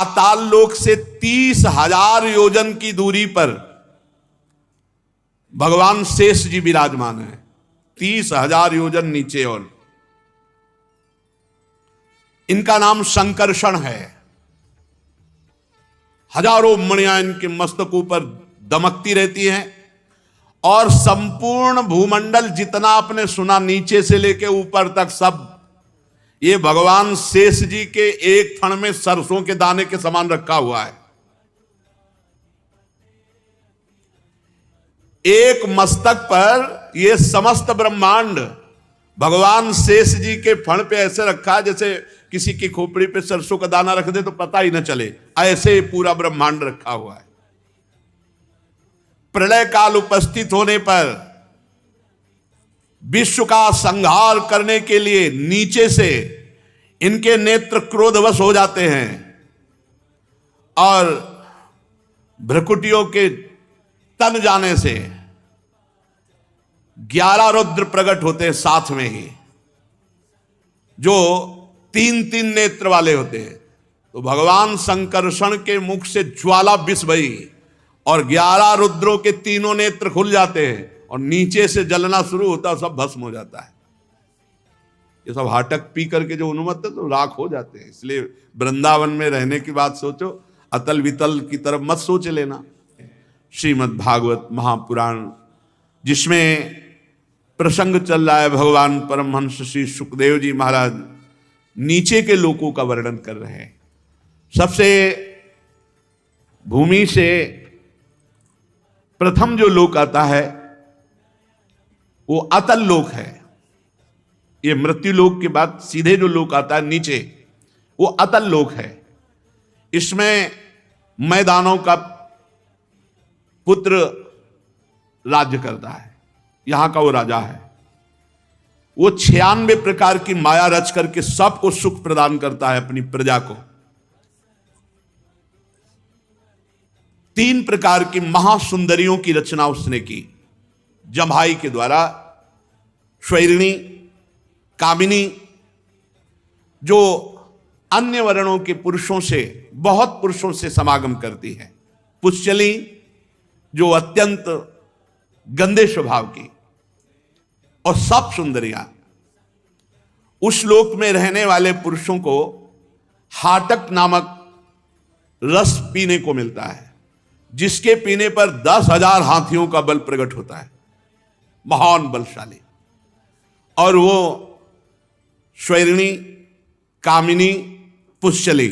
पाताल लोक से 30,000 योजन की दूरी पर भगवान शेष जी विराजमान है। 30,000 योजन नीचे। और इनका नाम संकर्षण है। हजारों मणियां इनके मस्तकों पर दमकती रहती हैं और संपूर्ण भूमंडल जितना आपने सुना नीचे से लेके ऊपर तक सब ये भगवान शेष जी के एक थन में सरसों के दाने के समान रखा हुआ है। एक मस्तक पर ये समस्त ब्रह्मांड भगवान शेष जी के फण पे ऐसे रखा है जैसे किसी की खोपड़ी पे सरसों का दाना रख दे तो पता ही न चले, ऐसे पूरा ब्रह्मांड रखा हुआ है। प्रलय काल उपस्थित होने पर विश्व का संहार करने के लिए नीचे से इनके नेत्र क्रोधवश हो जाते हैं और भ्रकुटियों के तन जाने से 11 रुद्र प्रकट होते हैं साथ में ही, जो 3-3 नेत्र वाले होते हैं। तो भगवान संकर्षण के मुख से ज्वाला विष भई और 11 रुद्रों के तीनों नेत्र खुल जाते हैं और नीचे से जलना शुरू होता है, सब भस्म हो जाता है। ये सब हाटक पी करके जो उन्मत्त है तो राख हो जाते हैं। इसलिए वृंदावन में रहने की बात सोचो, अतल वितल की तरफ मत सोच लेना। श्रीमद् भागवत महापुराण जिसमें प्रसंग चल रहा है, भगवान परमहंस श्री सुखदेव जी महाराज नीचे के लोकों का वर्णन कर रहे हैं। सबसे भूमि से प्रथम जो लोक आता है वो अतल लोक है। ये मृत्यु लोक के बाद सीधे जो लोक आता है नीचे, वो अतल लोक है। इसमें मैदानों का पुत्र राज्य करता है, यहां का वो राजा है। वो 96 प्रकार की माया रच करके सबको सुख प्रदान करता है अपनी प्रजा को। 3 प्रकार की महासुंदरियों की रचना उसने की जम्भाई के द्वारा। स्वैरिणी, कामिनी, जो अन्य वर्णों के पुरुषों से, बहुत पुरुषों से समागम करती है। पुष्चली, जो अत्यंत गंदे स्वभाव की, और सब सुंदरियां। उस लोक में रहने वाले पुरुषों को हाटक नामक रस पीने को मिलता है, जिसके पीने पर 10,000 हाथियों का बल प्रकट होता है, महान बलशाली। और वो स्वैरिणी, कामिनी, पुष्चली,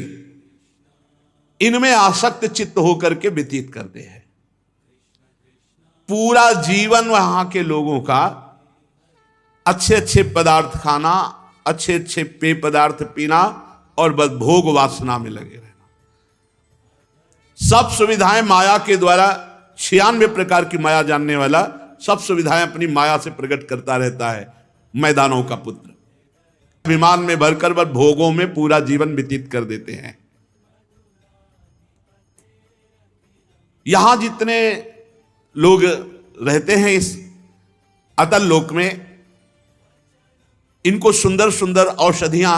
इनमें आसक्त चित्त होकर के व्यतीत करते हैं। पूरा जीवन वहां के लोगों का अच्छे अच्छे पदार्थ खाना, अच्छे अच्छे पेय पदार्थ पीना और बस भोग वासना में लगे रहना। सब सुविधाएं माया के द्वारा, 96 प्रकार की माया जानने वाला सब सुविधाएं अपनी माया से प्रकट करता रहता है। मैदानों का पुत्र विमान में भरकर बस भोगों में पूरा जीवन व्यतीत कर देते हैं। यहां जितने लोग रहते हैं इस अतल लोक में, इनको सुंदर सुंदर औषधियां,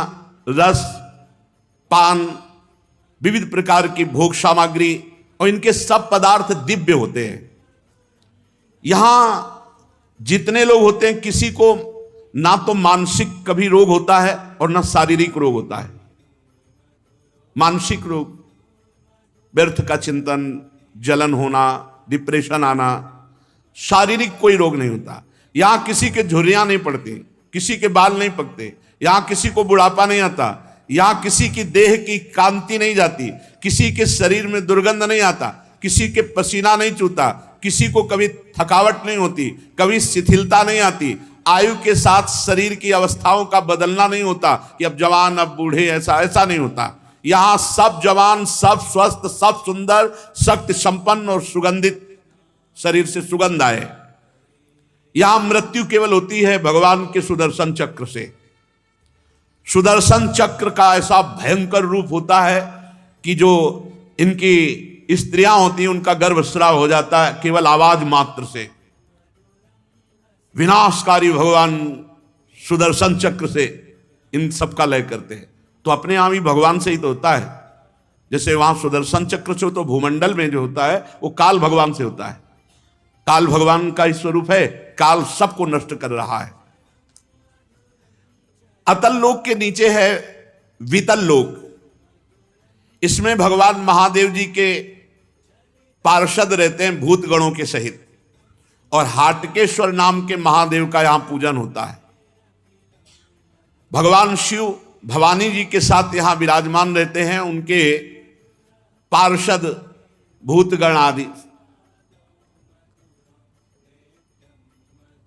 रस, पान, विविध प्रकार की भोग सामग्री और इनके सब पदार्थ दिव्य होते हैं। यहां जितने लोग होते हैं, किसी को ना तो मानसिक कभी रोग होता है और ना शारीरिक रोग होता है। मानसिक रोग, व्यर्थ का चिंतन, जलन होना, डिप्रेशन आना, शारीरिक कोई रोग नहीं होता। यहां किसी के झुर्रियां नहीं पड़ती, किसी के बाल नहीं पकते, यहां किसी को बुढ़ापा नहीं आता, यहां किसी की देह की कांति नहीं जाती, किसी के शरीर में दुर्गंध नहीं आता, किसी के पसीना नहीं चूता, किसी को कभी थकावट नहीं होती, कभी शिथिलता नहीं आती, आयु के साथ शरीर की अवस्थाओं का बदलना नहीं होता कि अब जवान अब बूढ़े, ऐसा नहीं होता। यहां सब जवान, सब स्वस्थ, सब सुंदर, शक्ति संपन्न और सुगंधित शरीर से सुगंध आए। यहां मृत्यु केवल होती है भगवान के सुदर्शन चक्र से। सुदर्शन चक्र का ऐसा भयंकर रूप होता है कि जो इनकी स्त्रियां होती हैं उनका गर्भस्राव हो जाता है केवल आवाज मात्र से। विनाशकारी भगवान सुदर्शन चक्र से इन सबका लय करते हैं। तो अपने आप ही भगवान से ही तो होता है। जैसे वहां सुदर्शन चक्र से तो भूमंडल में जो होता है वो काल भगवान से होता है। काल भगवान का स्वरूप है, काल सबको नष्ट कर रहा है। अतल लोक के नीचे है वितल लोक। इसमें भगवान महादेव जी के पार्षद रहते हैं भूत गणों के सहित, और हाटकेश्वर नाम के महादेव का यहां पूजन होता है। भगवान शिव भवानी जी के साथ यहां विराजमान रहते हैं, उनके पार्षद भूतगण आदि।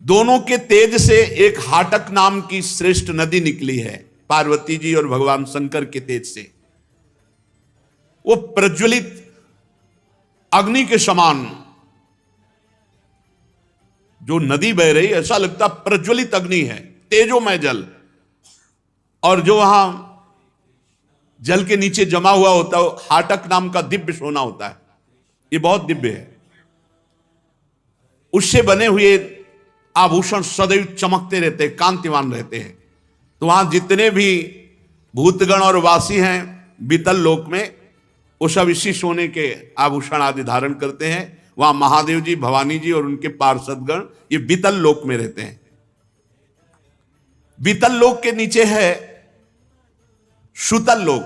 दोनों के तेज से एक हाटक नाम की श्रेष्ठ नदी निकली है, पार्वती जी और भगवान शंकर के तेज से। वो प्रज्वलित अग्नि के समान जो नदी बह रही, ऐसा लगता प्रज्वलित अग्नि है, तेजोमय जल। और जो वहां जल के नीचे जमा हुआ होता है हाटक नाम का दिव्य सोना होता है, ये बहुत दिव्य है। उससे बने हुए आभूषण सदैव चमकते रहते हैं, कांतिवान रहते हैं। तो वहां जितने भी भूतगण और वासी हैं बीतल लोक में, वो सब इसी सोने के आभूषण आदि धारण करते हैं। वहां महादेव जी भवानी जी और उनके पार्षदगण ये बीतल लोक में रहते हैं। बीतल लोक के नीचे है सुतल लोक।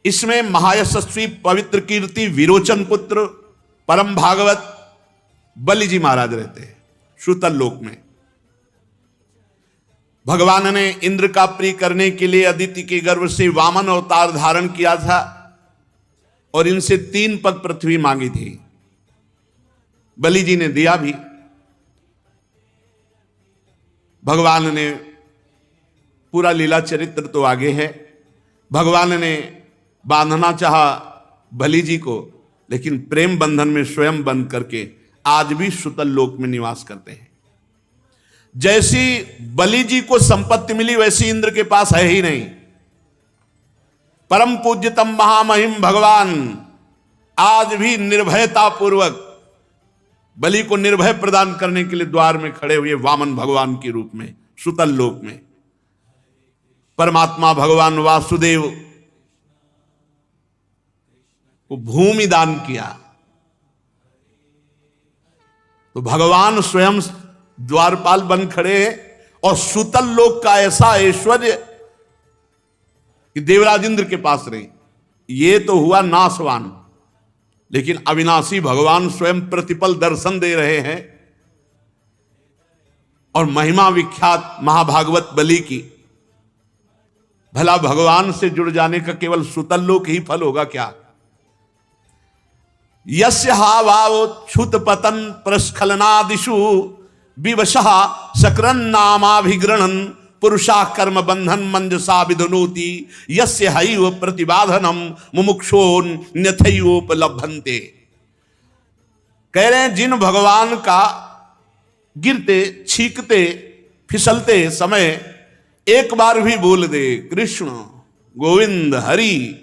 इसमें महायशस्वी पवित्र कीर्ति विरोचन पुत्र परम भागवत बलि जी महाराज रहते हैं सुतल लोक में। भगवान ने इंद्र का प्रिय करने के लिए अदिति के गर्भ से वामन अवतार धारण किया था और इनसे 3 पग पृथ्वी मांगी थी। बलि जी ने दिया भी। भगवान ने पूरा लीला चरित्र तो आगे है। भगवान ने बांधना चाहा बलि जी को, लेकिन प्रेम बंधन में स्वयं बंध करके आज भी सुतल लोक में निवास करते हैं। जैसी बलि जी को संपत्ति मिली वैसी इंद्र के पास है ही नहीं। परम पूज्यतम महामहिम भगवान आज भी निर्भयता पूर्वक बलि को निर्भय प्रदान करने के लिए द्वार में खड़े हुए वामन भगवान के रूप में सुतल लोक में। परमात्मा भगवान वासुदेव को भूमि दान किया तो भगवान स्वयं द्वारपाल बन खड़े हैं। और सुतल लोक का ऐसा ऐश्वर्य कि देवराज इंद्र के पास नहीं। ये तो हुआ नाशवान, लेकिन अविनाशी भगवान स्वयं प्रतिपल दर्शन दे रहे हैं। और महिमा विख्यात महाभागवत बलि की, भला भगवान से जुड़ जाने का केवल सुतल लोक ही फल होगा क्या? यस्य हा भाव छुत पतन प्रस्खलनादिषु विवशः सकरन नामाभिग्रहण पुरुषा कर्म बंधन मंजसा विधुनोति यस्य हैव प्रतिबाधनम मुमुक्षोन्यथैवोपलभन्ते। कह रहे हैं जिन भगवान का गिरते छींकते फिसलते समय एक बार भी बोल दे कृष्ण गोविंद हरि,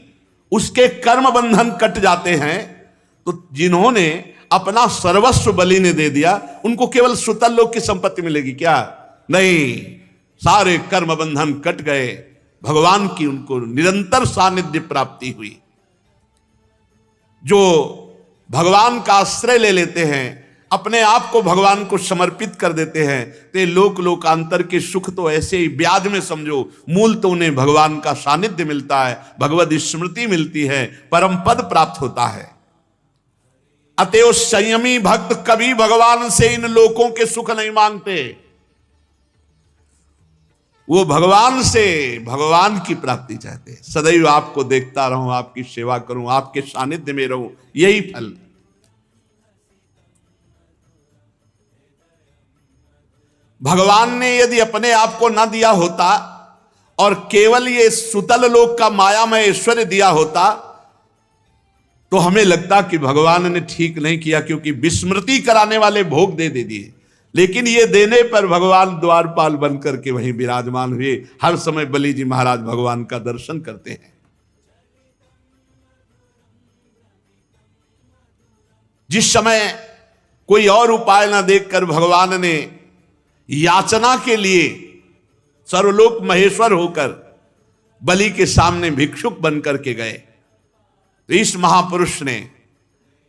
उसके कर्म बंधन कट जाते हैं। तो जिन्होंने अपना सर्वस्व बलि ने दे दिया उनको केवल सुतल लोक की संपत्ति मिलेगी क्या? नहीं, सारे कर्म बंधन कट गए। भगवान की उनको निरंतर सानिध्य प्राप्ति हुई। जो भगवान का आश्रय ले लेते हैं, अपने आप को भगवान को समर्पित कर देते हैं, ते लोक लोकांतर के सुख तो ऐसे ही ब्याज में समझो, मूल तो उन्हें भगवान का सानिध्य मिलता है, भगवद स्मृति मिलती है, परम पद प्राप्त होता है। अतएव संयमी भक्त कभी भगवान से इन लोकों के सुख नहीं मांगते। वो भगवान से भगवान की प्राप्ति चाहते हैं। सदैव आपको देखता रहूं, आपकी सेवा करूं, आपके सानिध्य में रहूं, यही फल। भगवान ने यदि अपने आप को न दिया होता और केवल ये सुतल लोक का मायामय ऐश्वर्य दिया होता तो हमें लगता कि भगवान ने ठीक नहीं किया, क्योंकि विस्मृति कराने वाले भोग दे दिए। लेकिन ये देने पर भगवान द्वारपाल बनकर के वहीं विराजमान हुए। हर समय बलि जी महाराज भगवान का दर्शन करते हैं। जिस समय कोई और उपाय न देखकर भगवान ने याचना के लिए सर्वलोक महेश्वर होकर बलि के सामने भिक्षुक बनकर के गए। तो इस महापुरुष ने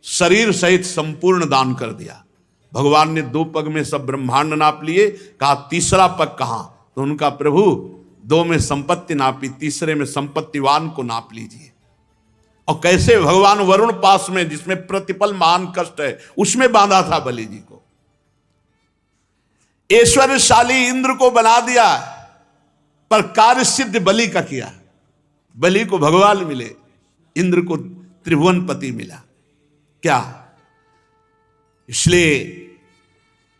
शरीर सहित संपूर्ण दान कर दिया। भगवान ने 2 पग में सब ब्रह्मांड नाप लिए, कहा तीसरा पग कहां? तो उनका प्रभु 2 में संपत्ति नापी, तीसरे में संपत्तिवान को नाप लीजिए। और कैसे भगवान वरुण पास में, जिसमें प्रतिपल महान कष्ट है, उसमें बांधा था बलि जी को। ऐश्वर्यशाली इंद्र को बना दिया, पर कार्य सिद्ध बलि का किया। बलि को भगवान मिले, इंद्र को त्रिभुवनपति मिला। क्या? इसलिए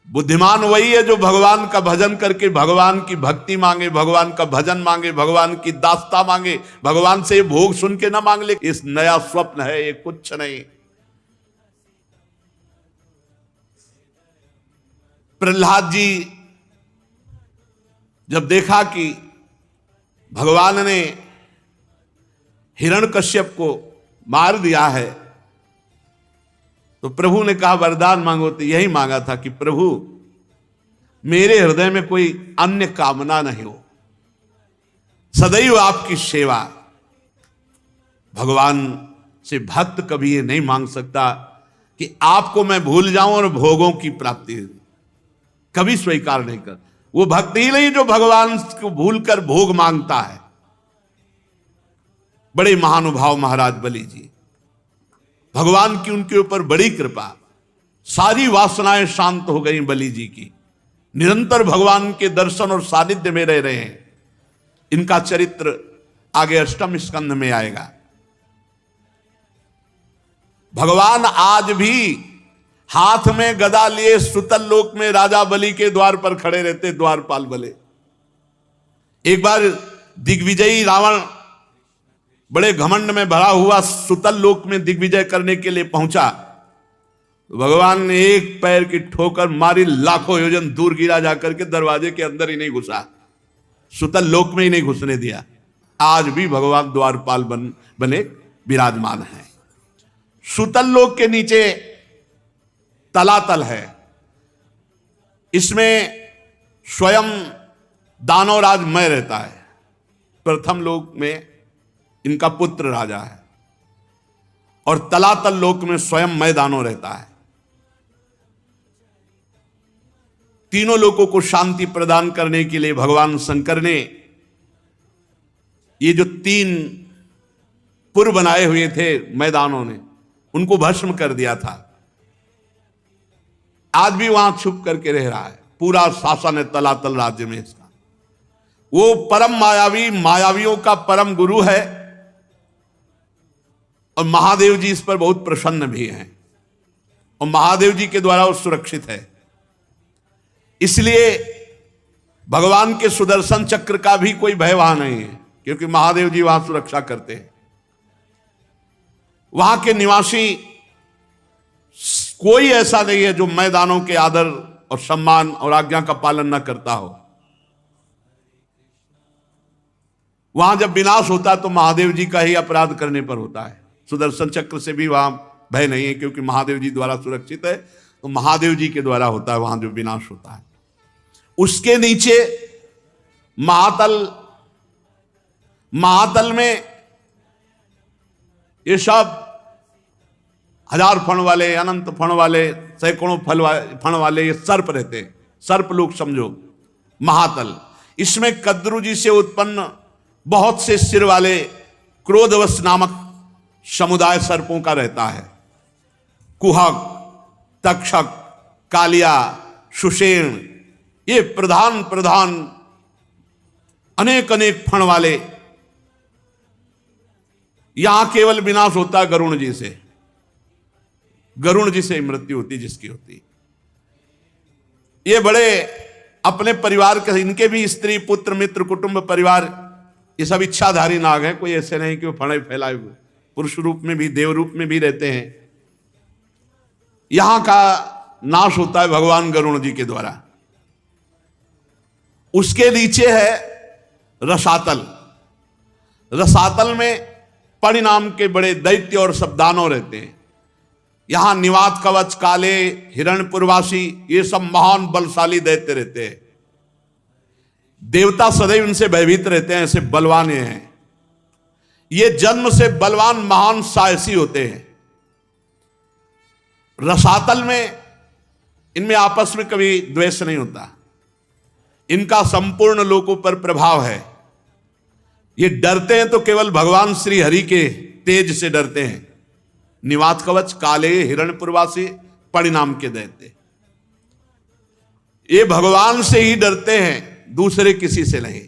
बुद्धिमान वही है जो भगवान का भजन करके भगवान की भक्ति मांगे, भगवान का भजन मांगे, भगवान की दास्ता मांगे, भगवान से भोग सुन के ना मांग ले। इस नया स्वप्न है, ये कुछ नहीं। प्रहलाद जी जब देखा कि भगवान ने हिरण्यकश्यप को मार दिया है, तो प्रभु ने कहा वरदान मांगो। तो यही मांगा था कि प्रभु मेरे हृदय में कोई अन्य कामना नहीं हो, सदैव आपकी सेवा। भगवान से भक्त कभी ये नहीं मांग सकता कि आपको मैं भूल जाऊं और भोगों की प्राप्ति कभी स्वीकार नहीं कर। वो भक्त ही नहीं जो भगवान को भूलकर भोग मांगता है। बड़े महानुभाव महाराज बलि जी, भगवान की उनके ऊपर बड़ी कृपा, सारी वासनाएं शांत हो गई बलि जी की। निरंतर भगवान के दर्शन और सानिध्य में रह रहे हैं। इनका चरित्र आगे 8वें स्कंध में आएगा। भगवान आज भी हाथ में गदा लिए सुतल लोक में राजा बलि के द्वार पर खड़े रहते, द्वारपाल बले। एक बार दिग्विजयी रावण बड़े घमंड में भरा हुआ सुतल लोक में दिग्विजय करने के लिए पहुंचा। भगवान ने एक पैर की ठोकर मारी, लाखों योजन दूर गिरा, जाकर के दरवाजे के अंदर ही नहीं घुसा, सुतल लोक में ही नहीं घुसने दिया। आज भी भगवान द्वारपाल बने विराजमान हैं। सुतल लोक के नीचे तलातल है, इसमें स्वयं दानवराज मय रहता है। प्रथम लोक में इनका पुत्र राजा है, और तलातल लोक में स्वयं मय दानव रहता है। तीनों लोगों को शांति प्रदान करने के लिए भगवान शंकर ने ये जो 3 पुर बनाए हुए थे मैदानों ने, उनको भस्म कर दिया था। आज भी वहां छुप करके रह रहा है। पूरा शासन है तलातल राज्य में इसका। वो परम मायावी, मायावियों का परम गुरु है, और महादेव जी इस पर बहुत प्रसन्न भी हैं, और महादेव जी के द्वारा वो सुरक्षित है। इसलिए भगवान के सुदर्शन चक्र का भी कोई भय वहां नहीं है, क्योंकि महादेव जी वहां सुरक्षा करते हैं। वहां के निवासी कोई ऐसा नहीं है जो मैदानों के आदर और सम्मान और आज्ञा का पालन न करता हो। वहां जब विनाश होता है तो महादेव जी का ही अपराध करने पर होता है। सुदर्शन चक्र से भी वहां भय नहीं है, क्योंकि महादेव जी द्वारा सुरक्षित है। तो महादेव जी के द्वारा होता है वहां जो विनाश होता है। उसके नीचे महातल में ये सब 1000 फण वाले, अनंत फण वाले, सैकड़ों फण वाले ये सर्प रहते हैं। सर्प लोग समझो महातल। इसमें कद्रू जी से उत्पन्न बहुत से सिर वाले क्रोधवश नामक समुदाय सर्पों का रहता है। कुहक, तक्षक, कालिया, सुषेण, ये प्रधान अनेक फण वाले। यहां केवल विनाश होता है गरुण जी से। गरुण जी से मृत्यु होती जिसकी होती। ये बड़े अपने परिवार के, इनके भी स्त्री पुत्र मित्र कुटुंब परिवार ये सब इच्छाधारी नाग हैं। कोई ऐसे नहीं कि वो फणे फैलाए हुए, पुरुष रूप में भी देव रूप में भी रहते हैं। यहां का नाश होता है भगवान गरुण जी के द्वारा। उसके नीचे है रसातल। रसातल में परिणाम के बड़े दैत्य और सब दानव रहते हैं। यहां निवात कवच, काले, हिरण्यपुरवासी, ये सब महान बलशाली दैत्य रहते हैं। देवता सदैव इनसे भयभीत रहते हैं, ऐसे बलवान हैं। ये जन्म से बलवान महान साहसी होते हैं। रसातल में इनमें आपस में कभी द्वेष नहीं होता। इनका संपूर्ण लोगों पर प्रभाव है। ये डरते हैं तो केवल भगवान श्री हरि के तेज से डरते हैं। निवात कवच काले हिरण्यपुरवासी परिणाम के दैत्य, ये भगवान से ही डरते हैं, दूसरे किसी से नहीं।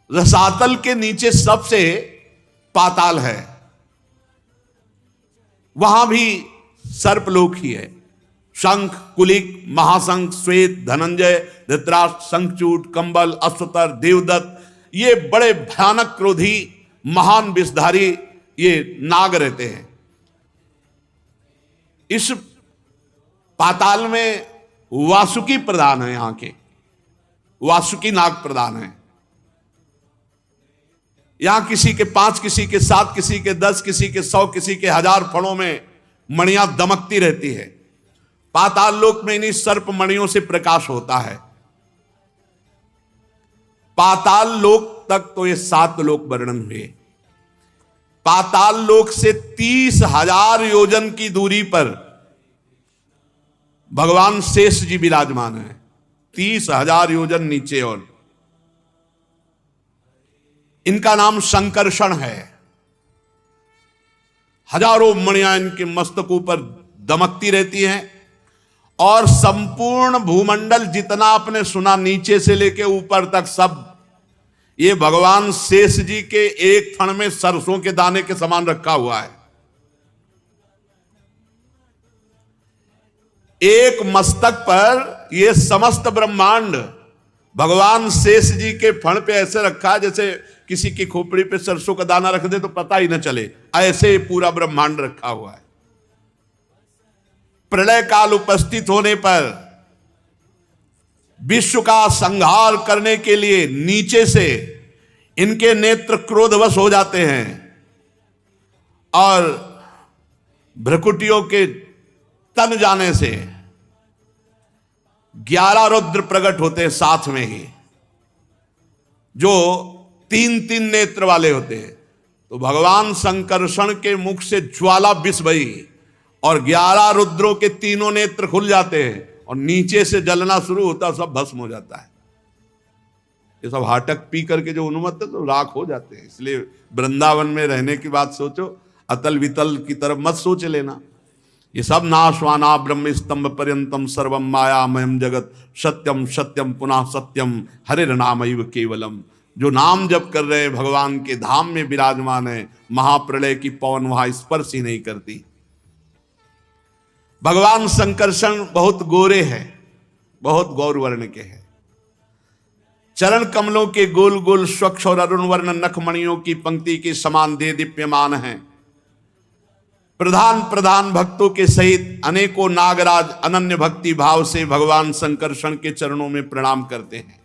रसातल के नीचे सबसे पाताल है, वहां भी सर्पलोक ही है। शंख, कुलिक, महाशंख, श्वेत, धनंजय, धृतराष्ट्र, शंखचूड, कंबल, अश्वतर, देवदत्त, ये बड़े भयानक क्रोधी महान विषधारी ये नाग रहते हैं। इस पाताल में वासुकी प्रधान है, यहां के वासुकी नाग प्रधान है। यहां किसी के 5, किसी के 7, किसी के 10, किसी के 100, किसी के 1000 फणों में मणियां दमकती रहती है। पाताल लोक में इन्हीं सर्प मणियों से प्रकाश होता है। पाताल लोक तक तो ये 7 लोक वर्णन हुए। पाताल लोक से 30,000 योजन की दूरी पर भगवान शेष जी विराजमान है। 30,000 योजन नीचे। और इनका नाम संकर्षण है। हजारों मणियां इनके मस्तकों पर दमकती रहती हैं और संपूर्ण भूमंडल जितना आपने सुना नीचे से लेके ऊपर तक सब ये भगवान शेष जी के एक थन में सरसों के दाने के समान रखा हुआ है। एक मस्तक पर ये समस्त ब्रह्मांड भगवान शेष जी के फण पे ऐसे रखा है जैसे किसी की खोपड़ी पे सरसों का दाना रख दे तो पता ही न चले, ऐसे पूरा ब्रह्मांड रखा हुआ है। प्रलय काल उपस्थित होने पर विश्व का संहार करने के लिए नीचे से इनके नेत्र क्रोधवश हो जाते हैं और भ्रकुटियों के तन जाने से 11 रुद्र प्रकट होते हैं साथ में ही, जो 3-3 नेत्र वाले होते हैं। तो भगवान संकर्षण के मुख से ज्वाला विष बही और 11 रुद्रों के तीनों नेत्र खुल जाते हैं और नीचे से जलना शुरू होता, सब भस्म हो जाता है। ये सब हाटक पी करके जो उन्मत्त है तो राख हो जाते हैं। इसलिए वृंदावन में रहने की बात सोचो, अतल वितल की तरफ मत सोच लेना। ये सब नाशवाना ब्रह्म स्तंभ पर्यंतम सर्वम मायामयम जगत सत्यम सत्यम पुनः सत्यम हरिर नामैव केवलम। जो नाम जप कर रहे भगवान के धाम में विराजमान है, महाप्रलय की पवन वहां स्पर्श ही नहीं करती। भगवान संकर्षण बहुत गोरे हैं, बहुत गौर वर्ण के हैं। चरण कमलों के गोल गोल स्वच्छ और अरुण वर्ण नखमणियों की पंक्ति के समान दे दीप्यमान हैं। प्रधान प्रधान भक्तों के सहित अनेकों नागराज अनन्य भक्ति भाव से भगवान संकर्षण के चरणों में प्रणाम करते हैं।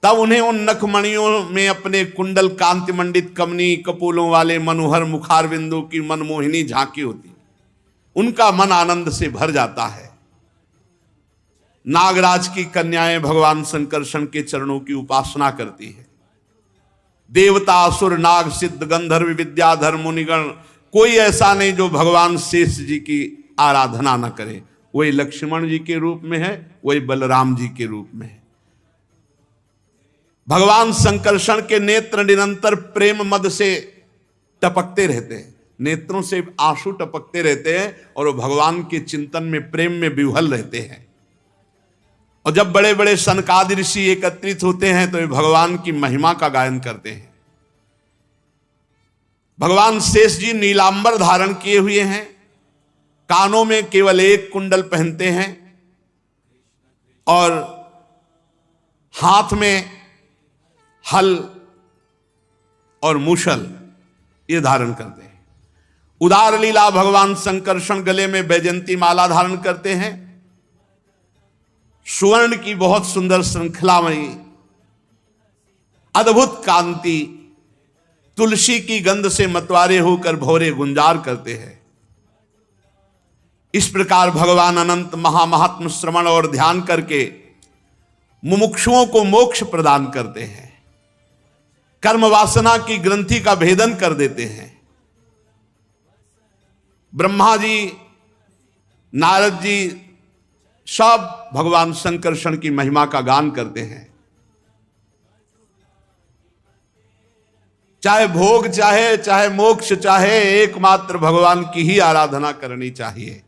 तब उन्हें उन नखमणियों में अपने कुंडल कांति मंडित कमनी कपोलों वाले मनोहर मुखारविंदों की मनमोहिनी झांकी होती, उनका मन आनंद से भर जाता है। नागराज की कन्याएं भगवान संकर्षण के चरणों की उपासना करती है। देवता, असुर, नाग, सिद्ध, गंधर्व, विद्याधर, मुनिगण, कोई ऐसा नहीं जो भगवान शेष जी की आराधना न करे। वही लक्ष्मण जी के रूप में है, वही बलराम जी के रूप में है। भगवान संकर्षण के नेत्र निरंतर प्रेम मद से टपकते रहते हैं। नेत्रों से आंसू टपकते रहते हैं और वो भगवान के चिंतन में, प्रेम में विह्वल रहते हैं। और जब बड़े बड़े सनकादि ऋषि एकत्रित होते हैं तो वे भगवान की महिमा का गायन करते हैं। भगवान शेष जी नीलांबर धारण किए हुए हैं, कानों में केवल एक कुंडल पहनते हैं और हाथ में हल और मूषल ये धारण करते हैं। उदार लीला भगवान संकर्षण गले में बैजंती माला धारण करते हैं। सुवर्ण की बहुत सुंदर श्रृंखलामयी अद्भुत कांति, तुलसी की गंध से मतवारे होकर भौरे गुंजार करते हैं। इस प्रकार भगवान अनंत महामहात्म श्रवण और ध्यान करके मुमुक्षुओं को मोक्ष प्रदान करते हैं। कर्म वासना की ग्रंथि का भेदन कर देते हैं। ब्रह्मा जी, नारद जी सब भगवान शंकरषण की महिमा का गान करते हैं। चाहे भोग चाहे मोक्ष चाहे, एकमात्र भगवान की ही आराधना करनी चाहिए।